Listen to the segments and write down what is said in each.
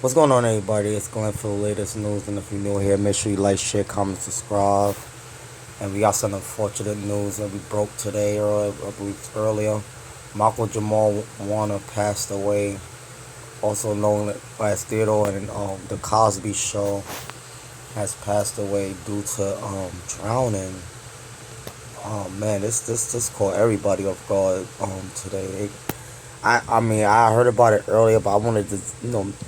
What's going on, everybody? It's Glenn for the latest news, and if you're new here, make sure you like, share, comment, subscribe. And we got some unfortunate news that we broke today, or I believe earlier. Malcolm Jamal Warner passed away, also known as Theodore in the Cosby Show, has passed away due to drowning. Oh man, this caught everybody off guard today. I mean I heard about it earlier, but I wanted to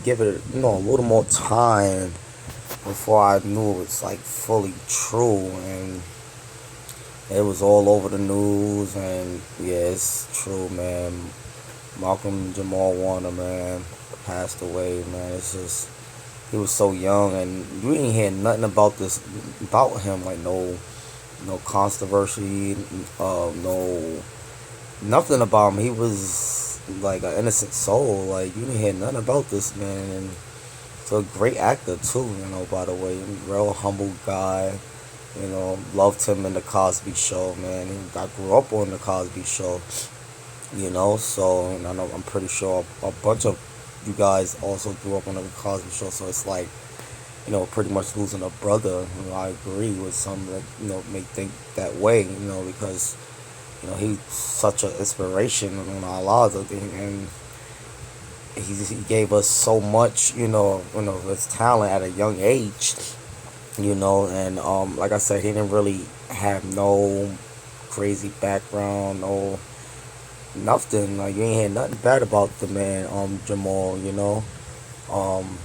give it a little more time before I knew it was like fully true, and it was all over the news. And yeah, it's true, man. Malcolm Jamal Warner, man, passed away, man. It's just he was so young, and you ain't hear nothing about him, like no controversy, no nothing about him. He was like an innocent soul. Like, you didn't hear nothing about this man. And he's a great actor too. By the way, real humble guy. Loved him in the Cosby Show, man. I grew up on the Cosby Show. So and I'm pretty sure a bunch of you guys also grew up on the Cosby Show. So it's like, pretty much losing a brother. I agree with some that may think that way. Because he's such an inspiration on our lives, I think, and he gave us so much, his talent at a young age, and like I said, he didn't really have no crazy background, no nothing. Like, you ain't hear nothing bad about the man, Jamal, um,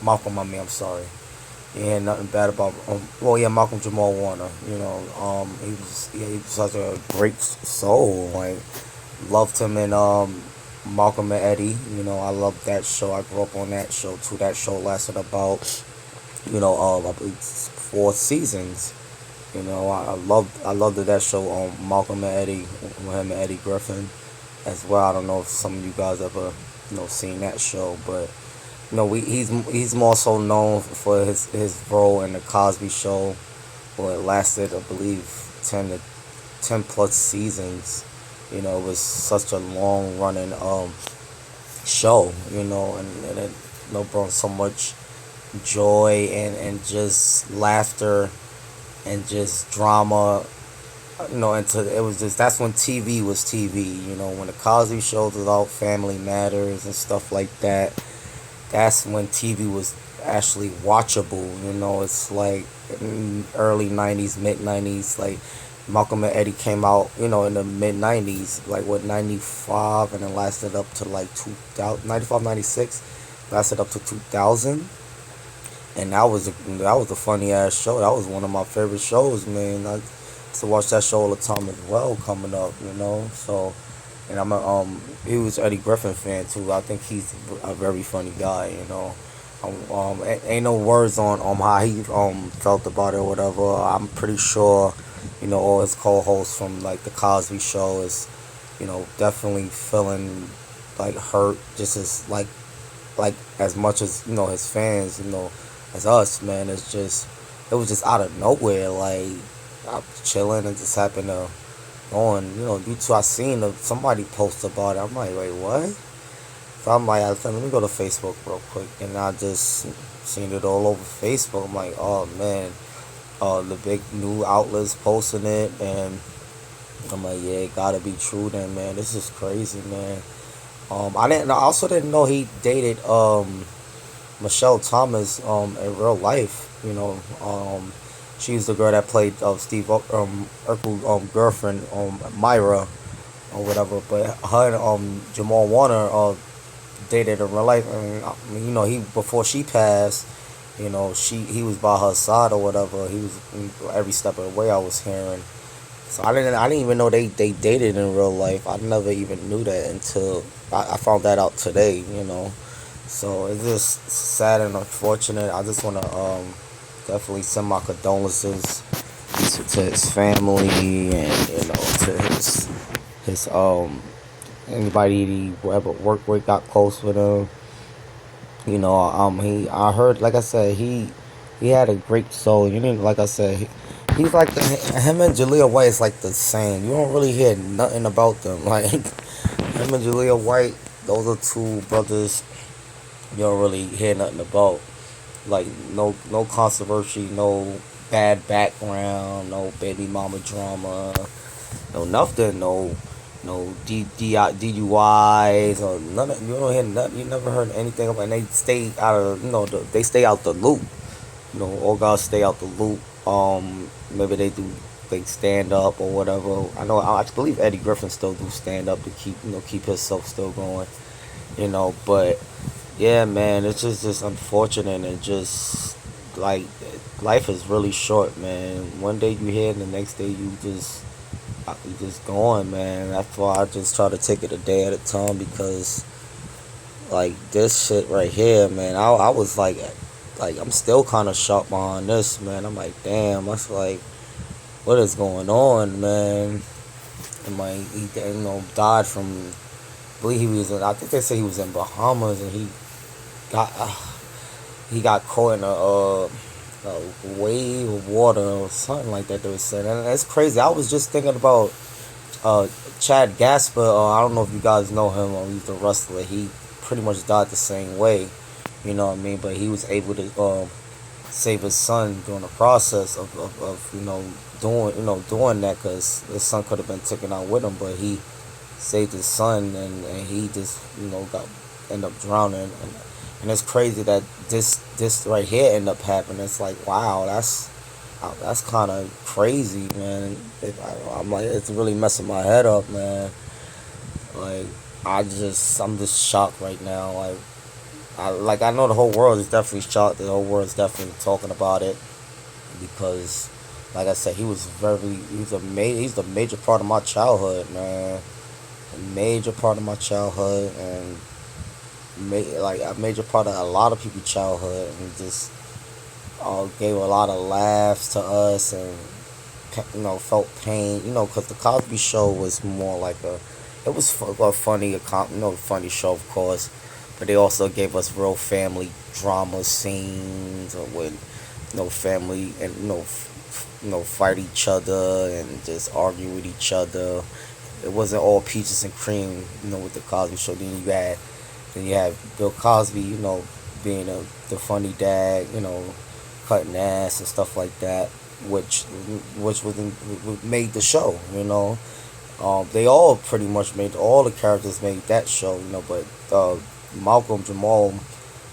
Malcolm. I'm sorry. He had nothing bad about well, yeah, Malcolm Jamal Warner. He was such a great soul. Like, loved him in Malcolm and Eddie. I loved that show. I grew up on that show too. That show lasted about I believe 4 seasons. I loved that show on Malcolm and Eddie with him and Eddie Griffin as well. I don't know if some of you guys ever seen that show, but he's more so known for his role in the Cosby Show, where it lasted, I believe, 10 plus seasons. It was such a long running show. And it brought so much joy and just laughter and just drama. Into it was just that's when TV was TV. When the Cosby Show was about Family Matters and stuff like that, that's when TV was actually watchable. It's like early '90s, mid '90s. Like, Malcolm and Eddie came out, in the mid '90s, like what, '95, and then lasted up to like 2000, '95, '96, lasted up to 2000. And that was a funny ass show. That was one of my favorite shows, man. I used to watch that show all the time as well, coming up. So, and I'm a huge Eddie Griffin fan too. I think he's a very funny guy. Ain't no words on how he felt about it or whatever. I'm pretty sure, all his co-hosts from like the Cosby Show is, definitely feeling like hurt, just as as much as his fans, as us, man. It was just out of nowhere. Like, I was chilling and just happened to on, YouTube. I seen somebody post about it. I'm like, wait, what? So I'm like, I said, let me go to Facebook real quick, and I just seen it all over Facebook. I'm like, oh man, the big new outlets posting it, and I'm like, yeah, it gotta be true then, man. This is crazy, man. I also didn't know he dated Michelle Thomas in real life. She's the girl that played Steve Urkel's girlfriend, Myra, or whatever. But her and Jamal Warner dated in real life. He, before she passed, he was by her side or whatever. He was every step of the way, I was hearing. So I didn't even know they dated in real life. I never even knew that until I found that out today. So it's just sad and unfortunate. I just want to definitely send my condolences to his family, and to his anybody he ever worked with, got close with him. I heard, like I said, he had a great soul. Like I said, he's like him and Jaleel White is like the same. You don't really hear nothing about them. Like, him and Jaleel White, those are two brothers You don't really hear nothing about, like, no controversy, no bad background, no baby mama drama, no nothing, no DUIs or none of, you don't hear nothing. You never heard anything about, and they stay out of, they stay out the loop. All guys stay out the loop. Maybe they stand up or whatever. I believe Eddie Griffin still do stand up to keep himself still going. But yeah, man, it's just unfortunate, and just like, life is really short, man. One day you here, and the next day you just going, man. That's why I just try to take it a day at a time, because like this shit right here, man. I was like I'm still kind of shocked behind this, man. I'm like, damn. That's like, what is going on, man? And my he died from. I believe he was in. I think they say he was in Bahamas, and got he got caught in a wave of water or something like that. They were saying, and that's crazy. I was just thinking about uh, Chad Gasper. I don't know if you guys know him. He's a wrestler. He pretty much died the same way. You know what I mean? But he was able to save his son during the process of doing that, because his son could have been taken out with him, but he saved his son, and he just got end up drowning, and it's crazy that this right here end up happening. It's like, wow, that's kind of crazy, man. I'm like, it's really messing my head up, man. Like, I'm just shocked right now. I know the whole world is definitely shocked. The whole world is definitely talking about it, because, like I said, he's a major part of my childhood, man. A major part of my childhood, and like a major part of a lot of people's childhood, and just gave a lot of laughs to us, and felt pain, because the Cosby Show was more like it was a funny, funny show, of course, but they also gave us real family drama scenes, with family, and fight each other and just argue with each other. It wasn't all peaches and cream, with the Cosby Show. Then you had Bill Cosby, being the funny dad, cutting ass and stuff like that, which made the show. They all pretty much made, all the characters made that show. But Malcolm Jamal,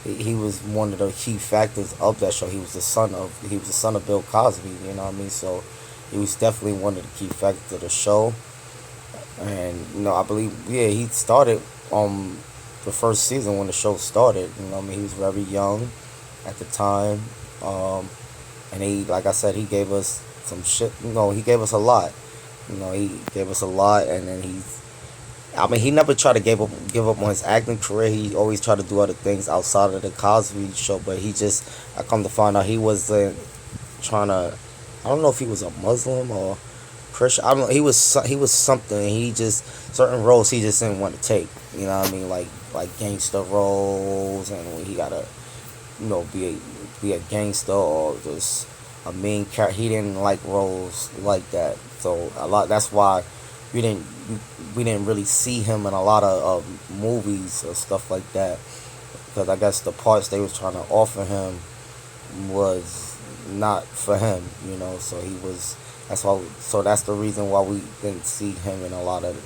he was one of the key factors of that show. He was the son of Bill Cosby. You know what I mean? So he was definitely one of the key factors of the show. And I believe, yeah, he started the first season when the show started. I mean, he was very young at the time, and he, like I said, he gave us some shit. He gave us a lot. He gave us a lot, and then I mean, he never tried to give up on his acting career. He always tried to do other things outside of the Cosby Show, but I come to find out, he wasn't trying to. I don't know if he was a Muslim or Christian. I don't know. He was something. He just, certain roles he just didn't want to take. You know what I mean? Like gangster roles, and when he gotta be a gangster, or just a main character. He didn't like roles like that. So a lot. That's why we didn't we didn't really see him in a lot of movies or stuff like that, because I guess the parts they was trying to offer him was not for him. So he was. That's why. So that's the reason why we didn't see him in a lot of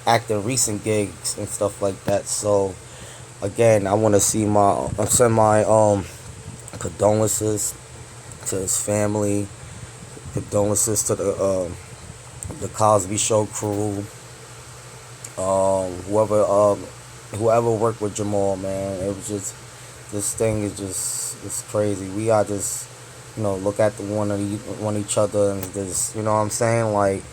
acting recent gigs and stuff like that. So again, I send my condolences to his family, condolences to the Cosby Show crew, whoever worked with Jamal, man. It was just, this thing is just, it's crazy. We are just look at the one each other, and just, what I'm saying, like,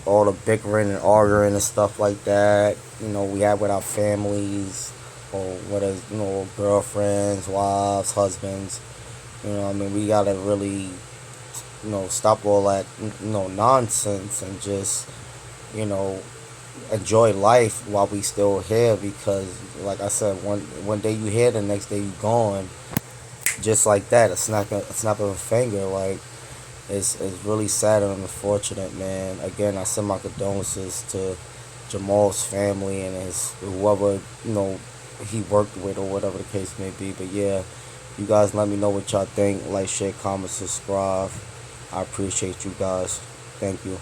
all the bickering and arguing and stuff like that, we have with our families, or whether girlfriends, wives, husbands. I mean, we gotta really, stop all that, nonsense, and just, you know, enjoy life while we still here, because, like I said, one day you here, the next day you gone, just like that, a snap of a finger. Like, it's really sad and unfortunate, man. Again, I send my condolences to Jamal's family and his whoever he worked with or whatever the case may be. But yeah, you guys let me know what y'all think. Like, share, comment, subscribe. I appreciate you guys. Thank you.